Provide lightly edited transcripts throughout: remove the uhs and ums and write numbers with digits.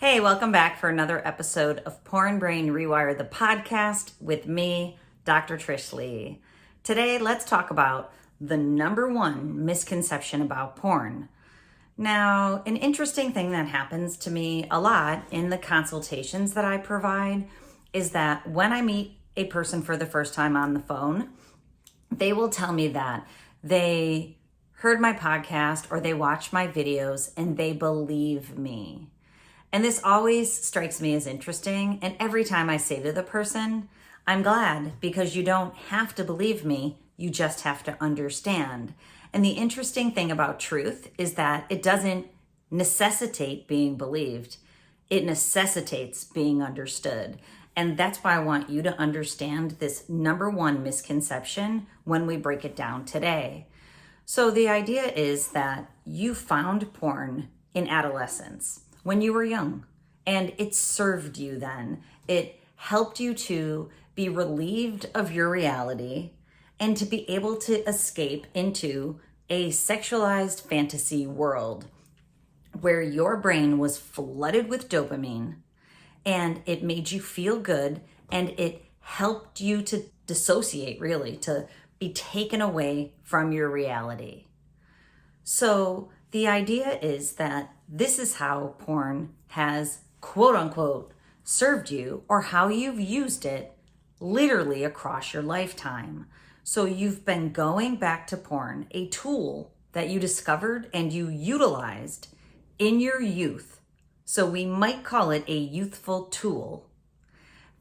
Hey, welcome back for another episode of Porn Brain Rewire, the podcast with me, Dr. Trish Leigh. Today, let's talk about the number one misconception about porn. Now, an interesting thing that happens to me a lot in the consultations that I provide is that when I meet a person for the first time on the phone, they will tell me that they heard my podcast or they watched my videos and they believe me. And this always strikes me as interesting. And every time I say to the person, I'm glad because you don't have to believe me, you just have to understand. And the interesting thing about truth is that it doesn't necessitate being believed. It necessitates being understood. And that's why I want you to understand this number one misconception when we break it down today. So the idea is that you found porn in adolescence, when you were young, and it served you then. It helped you to be relieved of your reality and to be able to escape into a sexualized fantasy world where your brain was flooded with dopamine and it made you feel good and it helped you to dissociate, really, to be taken away from your reality. So the idea is that this is how porn has, quote unquote, served you, or how you've used it literally across your lifetime. So you've been going back to porn, a tool that you discovered and you utilized in your youth. So we might call it a youthful tool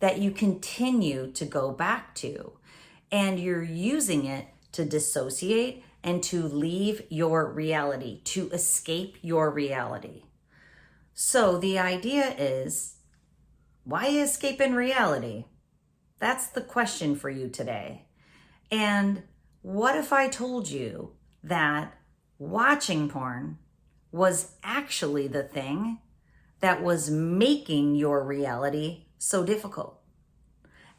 that you continue to go back to, and you're using it to dissociate and to leave your reality, to escape your reality. So the idea is, why escape in reality? That's the question for you today. And what if I told you that watching porn was actually the thing that was making your reality so difficult?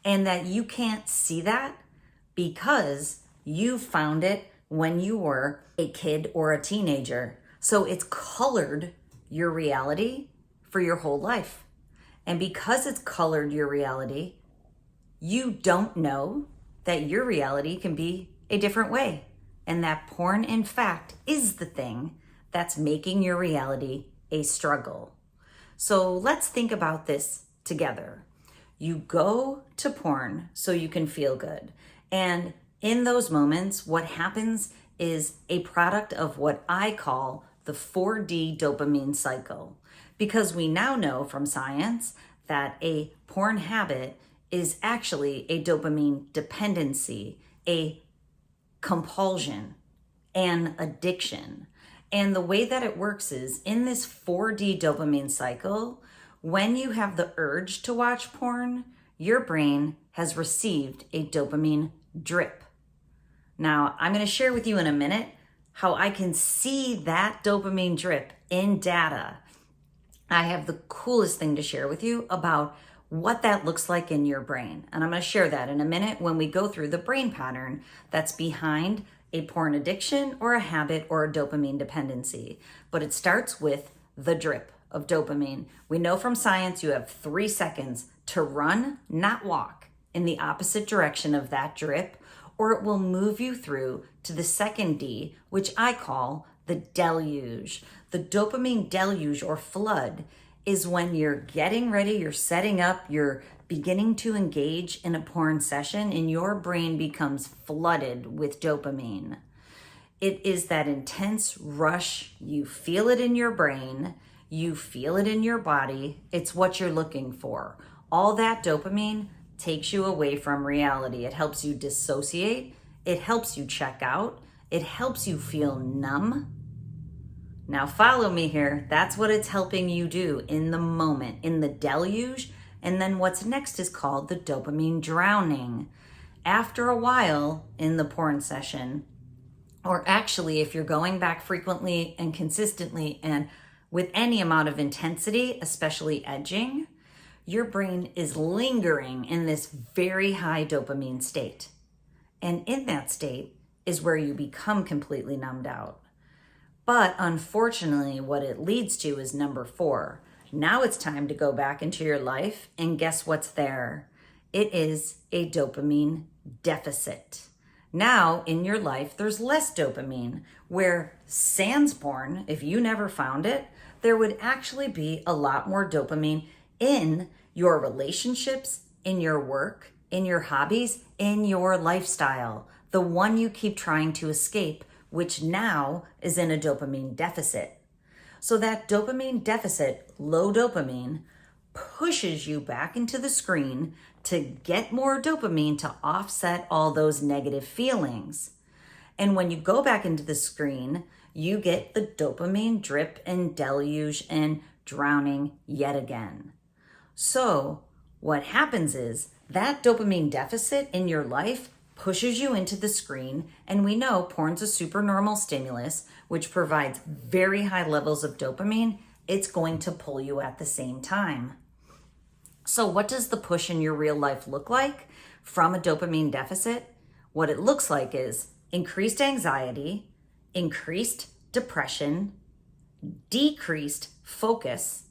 And that you can't see that because you found it when you were a kid or a teenager. So it's colored your reality for your whole life. And because it's colored your reality, you don't know that your reality can be a different way. And that porn, in fact, is the thing that's making your reality a struggle. So let's think about this together. You go to porn so you can feel good. And in those moments, what happens is a product of what I call the 4D dopamine cycle. Because we now know from science that a porn habit is actually a dopamine dependency, a compulsion, an addiction. And the way that it works is in this 4D dopamine cycle, when you have the urge to watch porn, your brain has received a dopamine drip. Now, I'm going to share with you in a minute how I can see that dopamine drip in data. I have the coolest thing to share with you about what that looks like in your brain. And I'm going to share that in a minute when we go through the brain pattern that's behind a porn addiction or a habit or a dopamine dependency. But it starts with the drip of dopamine. We know from science you have 3 seconds to run, not walk, in the opposite direction of that drip, or it will move you through to the second D, which I call the deluge. The dopamine deluge or flood is when you're getting ready, you're setting up, you're beginning to engage in a porn session, and your brain becomes flooded with dopamine. It is that intense rush. You feel it in your brain, you feel it in your body. It's what you're looking for. All that dopamine takes you away from reality. It helps you dissociate. It helps you check out. It helps you feel numb. Now follow me here. That's what it's helping you do in the moment, in the deluge. And then what's next is called the dopamine drowning. After a while in the porn session, or actually if you're going back frequently and consistently and with any amount of intensity, especially edging, your brain is lingering in this very high dopamine state. And in that state is where you become completely numbed out. But unfortunately, what it leads to is number 4. Now it's time to go back into your life, and guess what's there? It is a dopamine deficit. Now in your life, there's less dopamine, where sans porn, if you never found it, there would actually be a lot more dopamine in your relationships, in your work, in your hobbies, in your lifestyle, the one you keep trying to escape, which now is in a dopamine deficit. So that dopamine deficit, low dopamine, pushes you back into the screen to get more dopamine to offset all those negative feelings. And when you go back into the screen, you get the dopamine drip and deluge and drowning yet again. So what happens is that dopamine deficit in your life pushes you into the screen, and we know porn's a supernormal stimulus, which provides very high levels of dopamine. It's going to pull you at the same time. So what does the push in your real life look like from a dopamine deficit? What it looks like is increased anxiety, increased depression, decreased focus,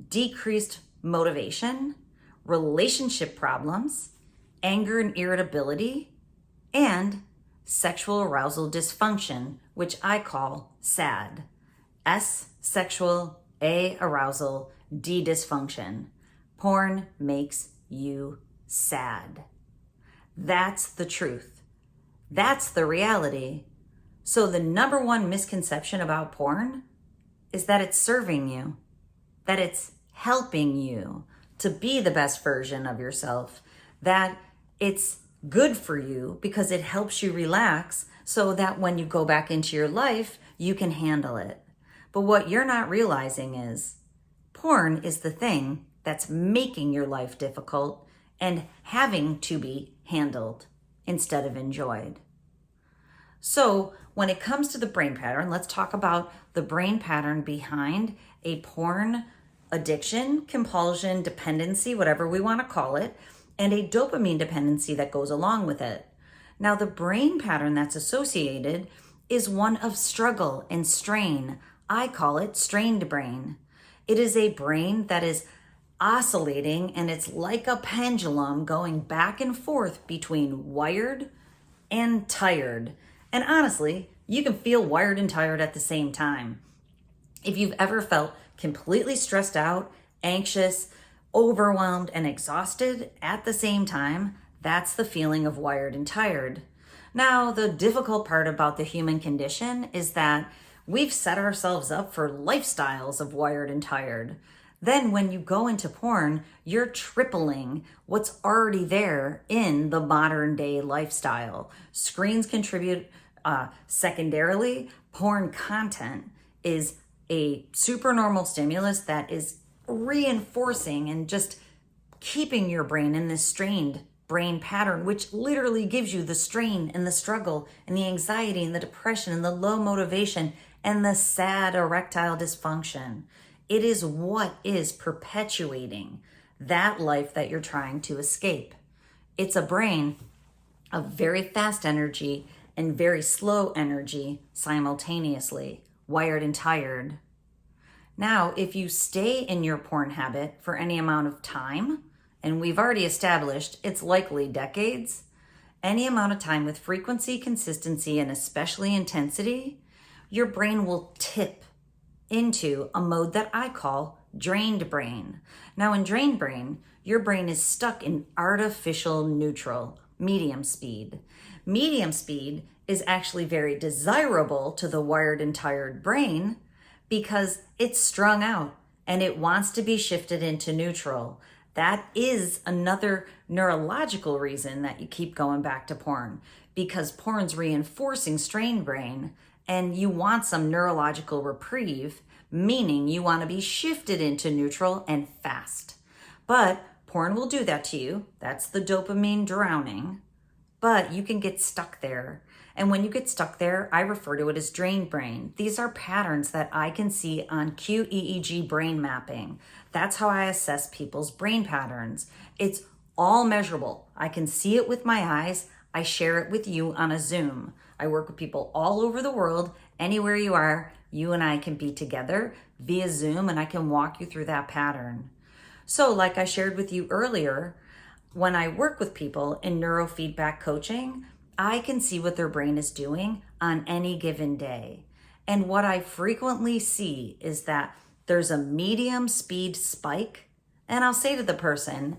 decreased motivation, relationship problems, anger and irritability, and sexual arousal dysfunction, which I call SAD. S, sexual, A, arousal, D, dysfunction. Porn makes you sad. That's the truth. That's the reality. So the number one misconception about porn is that it's serving you, that it's helping you to be the best version of yourself, that it's good for you because it helps you relax so that when you go back into your life, you can handle it. But what you're not realizing is porn is the thing that's making your life difficult and having to be handled instead of enjoyed. So when it comes to the brain pattern, let's talk about the brain pattern behind a porn addiction, compulsion, dependency, whatever we want to call it, and a dopamine dependency that goes along with it. Now, the brain pattern that's associated is one of struggle and strain. I call it strained brain. It is a brain that is oscillating, and it's like a pendulum going back and forth between wired and tired. And honestly, you can feel wired and tired at the same time. If you've ever felt completely stressed out, anxious, overwhelmed, and exhausted at the same time, that's the feeling of wired and tired. Now, the difficult part about the human condition is that we've set ourselves up for lifestyles of wired and tired. Then when you go into porn, you're tripling what's already there in the modern day lifestyle. Screens contribute. Secondarily, porn content is a supernormal stimulus that is reinforcing and just keeping your brain in this strained brain pattern, which literally gives you the strain and the struggle and the anxiety and the depression and the low motivation and the sad erectile dysfunction. It is what is perpetuating that life that you're trying to escape. It's a brain of very fast energy and very slow energy simultaneously, wired and tired. Now, if you stay in your porn habit for any amount of time, and we've already established it's likely decades, any amount of time with frequency, consistency, and especially intensity, your brain will tip into a mode that I call drained brain. Now, in drained brain, your brain is stuck in artificial neutral, medium speed. Medium speed is actually very desirable to the wired and tired brain because it's strung out and it wants to be shifted into neutral. That is another neurological reason that you keep going back to porn, because porn's reinforcing strained brain and you want some neurological reprieve, meaning you want to be shifted into neutral and fast. But porn will do that to you. That's the dopamine drowning. But you can get stuck there. And when you get stuck there, I refer to it as drained brain. These are patterns that I can see on qEEG brain mapping. That's how I assess people's brain patterns. It's all measurable. I can see it with my eyes. I share it with you on a Zoom. I work with people all over the world. Anywhere you are, you and I can be together via Zoom and I can walk you through that pattern. So like I shared with you earlier, when I work with people in neurofeedback coaching, I can see what their brain is doing on any given day. And what I frequently see is that there's a medium speed spike, and I'll say to the person,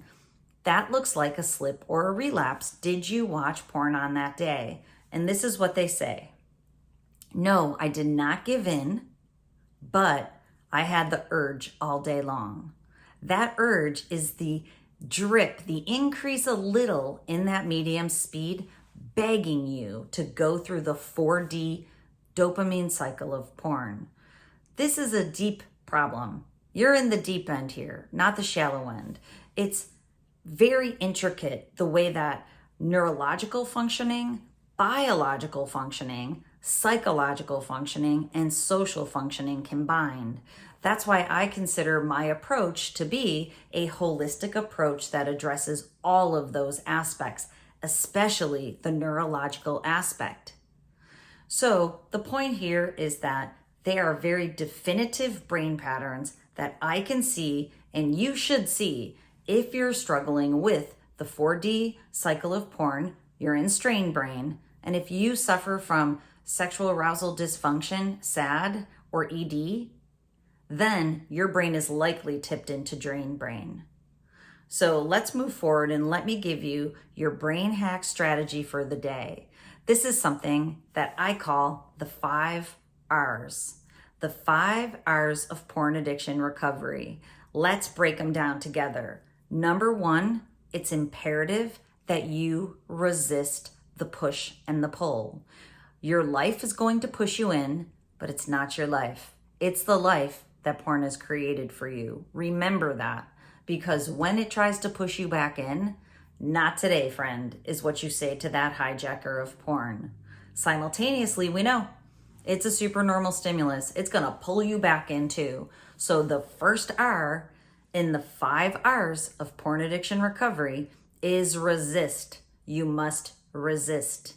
that looks like a slip or a relapse. Did you watch porn on that day? And this is what they say. No, I did not give in, but I had the urge all day long. That urge is the drip, the increase a little in that medium speed, begging you to go through the 4D dopamine cycle of porn. This is a deep problem. You're in the deep end here, not the shallow end. It's very intricate the way that neurological functioning, biological functioning, psychological functioning, and social functioning combined. That's why I consider my approach to be a holistic approach that addresses all of those aspects, especially the neurological aspect. So the point here is that they are very definitive brain patterns that I can see and you should see if you're struggling with the 4D cycle of porn, you're in strain brain, and if you suffer from sexual arousal dysfunction, SAD, or ED, then your brain is likely tipped into drain brain. So let's move forward and let me give you your brain hack strategy for the day. This is something that I call the 5 R's. The 5 R's of porn addiction recovery. Let's break them down together. Number 1, it's imperative that you resist the push and the pull. Your life is going to push you in, but it's not your life. It's the life that porn has created for you. Remember that, because when it tries to push you back in, not today, friend, is what you say to that hijacker of porn. Simultaneously, we know it's a supernormal stimulus. It's gonna pull you back in too. So the first R in the 5 R's of porn addiction recovery is resist. You must resist.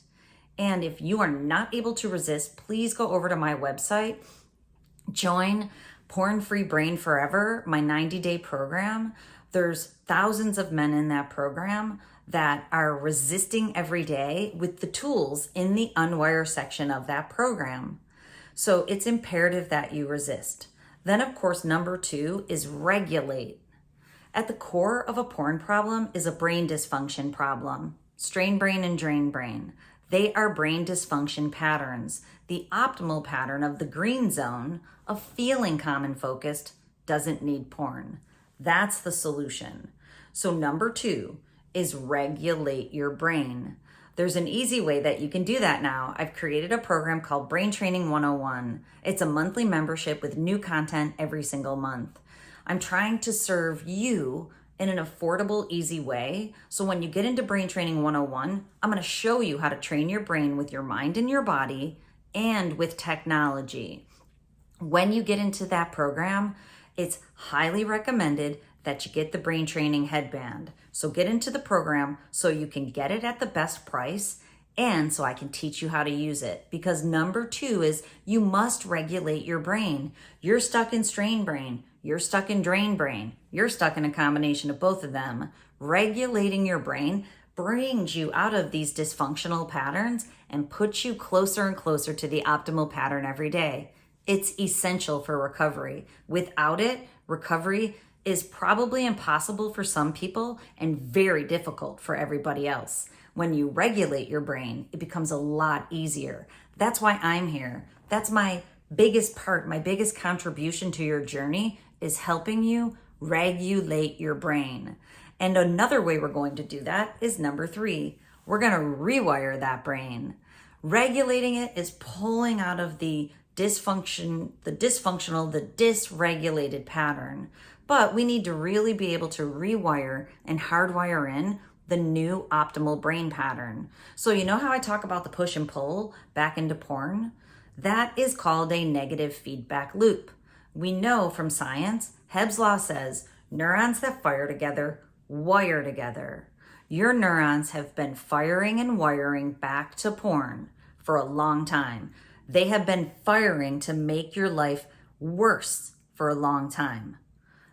And if you are not able to resist, please go over to my website, join Porn Free Brain Forever, my 90-day program. There's thousands of men in that program that are resisting every day with the tools in the Unwire section of that program. So it's imperative that you resist. Then, of course, number 2 is regulate. At the core of a porn problem is a brain dysfunction problem. Strain brain and drain brain. They are brain dysfunction patterns. The optimal pattern of the green zone of feeling calm and focused doesn't need porn. That's the solution. So number 2 is regulate your brain. There's an easy way that you can do that now. I've created a program called Brain Training 101. It's a monthly membership with new content every single month. I'm trying to serve you in an affordable, easy way. So when you get into Brain Training 101, I'm gonna show you how to train your brain with your mind and your body and with technology. When you get into that program, it's highly recommended that you get the brain training headband. So get into the program so you can get it at the best price and so I can teach you how to use it. Because number 2 is you must regulate your brain. You're stuck in strain brain. You're stuck in drain brain. You're stuck in a combination of both of them. Regulating your brain brings you out of these dysfunctional patterns and puts you closer and closer to the optimal pattern every day. It's essential for recovery. Without it, recovery is probably impossible for some people and very difficult for everybody else. When you regulate your brain, it becomes a lot easier. That's why I'm here. That's my biggest part, my biggest contribution to your journey is helping you regulate your brain. And another way we're going to do that is number 3. We're going to rewire that brain. Regulating it is pulling out of the dysfunction, the dysfunctional, the dysregulated pattern. But we need to really be able to rewire and hardwire in the new optimal brain pattern. So you know how I talk about the push and pull back into porn? That is called a negative feedback loop. We know from science, Hebb's law says, neurons that fire together, wire together. Your neurons have been firing and wiring back to porn for a long time. They have been firing to make your life worse for a long time.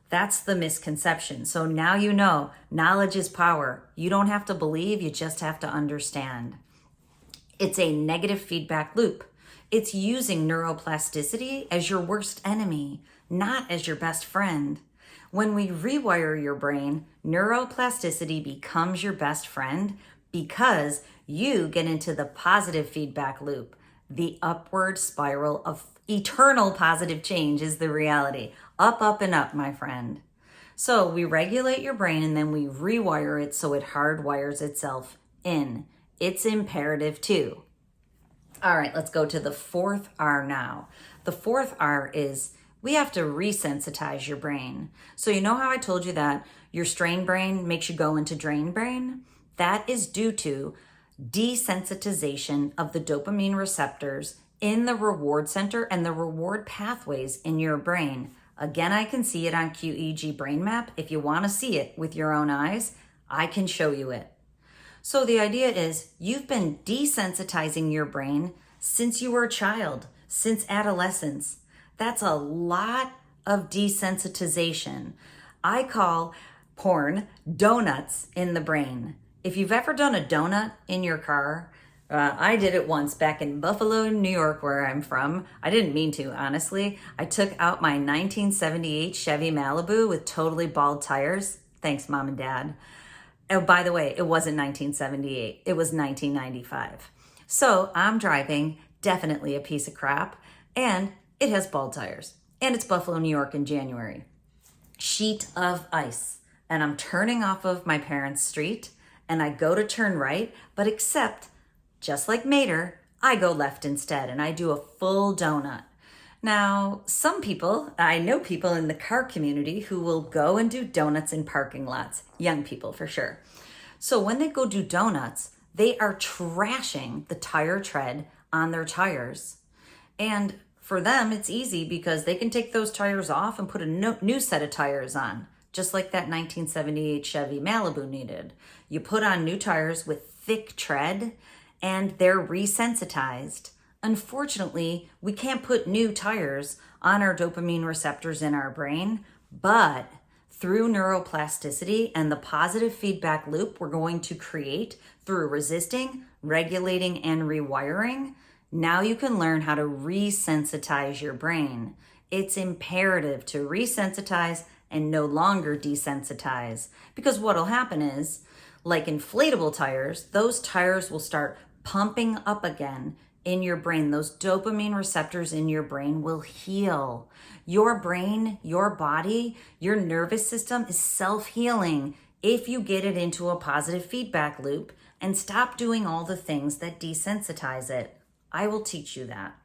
That's the misconception. So now you know knowledge is power. You don't have to believe, you just have to understand. It's a negative feedback loop. It's using neuroplasticity as your worst enemy, not as your best friend. When we rewire your brain, neuroplasticity becomes your best friend because you get into the positive feedback loop. The upward spiral of eternal positive change is the reality. Up, up, and up, my friend. So we regulate your brain and then we rewire it so it hardwires itself in. It's imperative too. All right, let's go to the fourth R now. The fourth R is we have to resensitize your brain. So you know how I told you that your strained brain makes you go into drained brain? That is due to desensitization of the dopamine receptors in the reward center and the reward pathways in your brain. Again, I can see it on qEEG brain map. If you want to see it with your own eyes, I can show you it. So the idea is you've been desensitizing your brain since you were a child, since adolescence. That's a lot of desensitization. I call porn donuts in the brain. If you've ever done a donut in your car, I did it once back in Buffalo, New York, where I'm from. I didn't mean to, honestly. I took out my 1978 Chevy Malibu with totally bald tires. Thanks, Mom and Dad. Oh, by the way, it wasn't 1978. It was 1995. So I'm driving, definitely a piece of crap, and it has bald tires. And it's Buffalo, New York in January. Sheet of ice. And I'm turning off of my parents' street, and I go to turn right, but except, just like Mater, I go left instead, and I do a full donut. Now, I know people in the car community who will go and do donuts in parking lots. Young people, for sure. So when they go do donuts, they are trashing the tire tread on their tires. And for them, it's easy because they can take those tires off and put a new set of tires on, just like that 1978 Chevy Malibu needed. You put on new tires with thick tread, and they're resensitized. Unfortunately, we can't put new tires on our dopamine receptors in our brain, but through neuroplasticity and the positive feedback loop we're going to create through resisting, regulating, and rewiring, now you can learn how to resensitize your brain. It's imperative to resensitize and no longer desensitize, because what'll happen is, like inflatable tires, those tires will start pumping up again in your brain. Those dopamine receptors in your brain will heal. Your brain, your body, your nervous system is self-healing if you get it into a positive feedback loop and stop doing all the things that desensitize it. I will teach you that.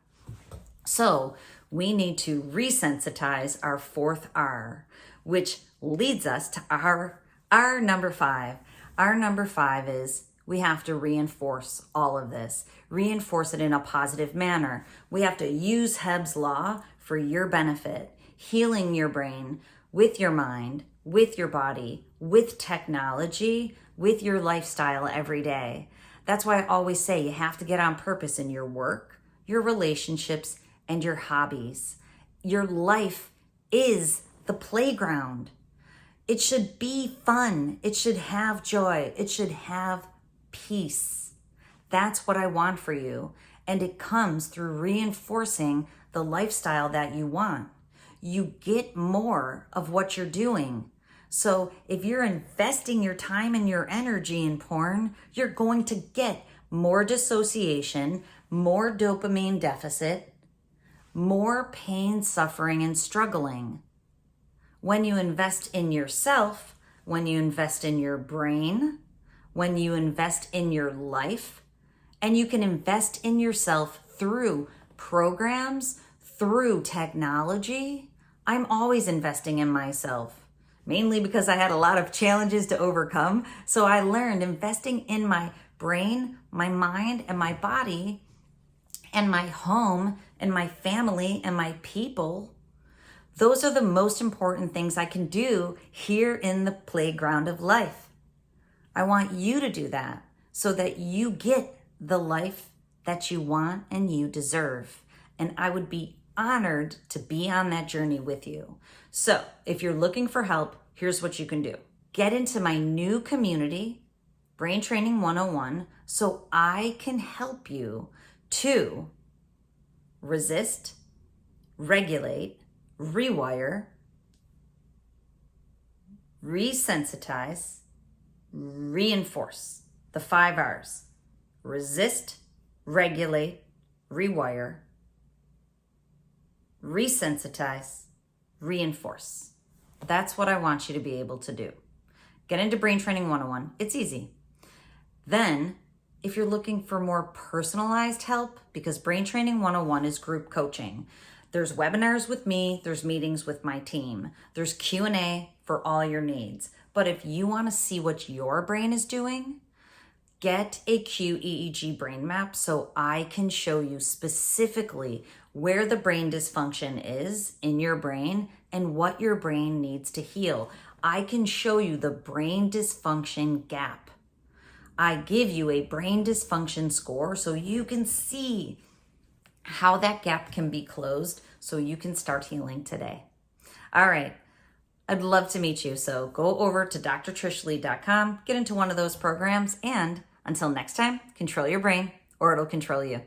So we need to resensitize our fourth R, which leads us to our number 5. Our number 5 is we have to reinforce all of this, reinforce it in a positive manner. We have to use Hebb's law for your benefit, healing your brain with your mind, with your body, with technology, with your lifestyle every day. That's why I always say you have to get on purpose in your work, your relationships, and your hobbies. Your life is the playground. It should be fun. It should have joy. It should have peace. That's what I want for you. And it comes through reinforcing the lifestyle that you want. You get more of what you're doing. So if you're investing your time and your energy in porn, you're going to get more dissociation, more dopamine deficit, more pain, suffering, and struggling. When you invest in yourself, when you invest in your brain, when you invest in your life, and you can invest in yourself through programs, through technology. I'm always investing in myself, mainly because I had a lot of challenges to overcome. So I learned investing in my brain, my mind, and my body, and my home, and my family, and my people. Those are the most important things I can do here in the playground of life. I want you to do that so that you get the life that you want and you deserve. And I would be honored to be on that journey with you. So if you're looking for help, here's what you can do. Get into my new community, Brain Training 101, so I can help you to resist, regulate, rewire, resensitize, reinforce. The 5 R's. Resist, regulate, rewire, resensitize, reinforce. That's what I want you to be able to do. Get into Brain Training 101. It's easy. Then, if you're looking for more personalized help, because Brain Training 101 is group coaching, there's webinars with me, there's meetings with my team, there's Q&A for all your needs. But if you want to see what your brain is doing, get a qEEG brain map so I can show you specifically where the brain dysfunction is in your brain and what your brain needs to heal. I can show you the brain dysfunction gap. I give you a brain dysfunction score so you can see how that gap can be closed so you can start healing today. All right. I'd love to meet you. So go over to drtrishleigh.com, get into one of those programs, and until next time, control your brain or it'll control you.